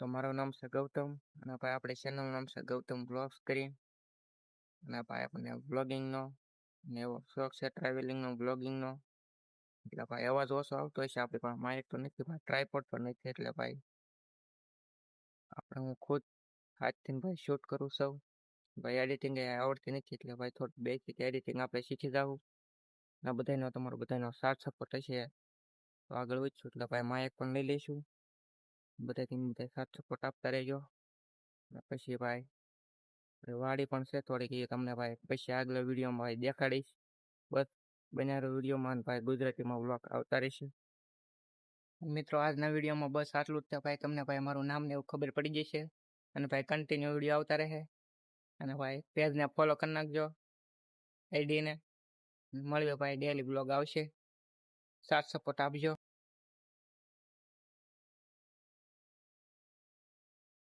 તો મારું નામ છે ગૌતમ અને ભાઈ આપણે ચેનલનું નામ છે ગૌતમ બ્લોગ્સ કરી અને ભાઈ આપણને બ્લોગિંગનો ને એવો શોખ છે ટ્રાવેલિંગનો બ્લોગિંગનો એટલે ભાઈ અવાજ ઓછો આવતો હશે આપણે પણ માઇક તો નથી ભાઈ ટ્રાયપોડ પર નથી એટલે ભાઈ આપણે હું ખુદ હાથથી ભાઈ શૂટ કરું છું ભાઈ એડિટિંગ એ આવડતી નથી એટલે ભાઈ થોડું બેસિક એડિટિંગ આપણે શીખી જાવું અને બધાનો તમારો બધાનો સાથ સપોર્ટ હશે તો આગળ વધશું એટલે ભાઈ માઇક પણ લઈ લઈશું બધા સાથ સપોર્ટ આપતા રહેજો પછી ભાઈ વાડી પણ છે થોડીક એ તમને ભાઈ પછી આગલા વિડીયોમાં ભાઈ દેખાડીશ બસ બનારો વિડીયોમાં ભાઈ ગુજરાતીમાં વ્લોગ આવતા રહેશે મિત્રો આજના વિડીયોમાં બસ આટલું જ ભાઈ તમને ભાઈ મારું નામ ને એવું ખબર પડી જશે અને ભાઈ કન્ટિન્યુ વિડીયો આવતા રહે અને ભાઈ પેજને ફોલો કરી નાખજો આઈડીને મળ્યો ભાઈ ડેલી બ્લોગ આવશે સાથ સપોર્ટ આપજો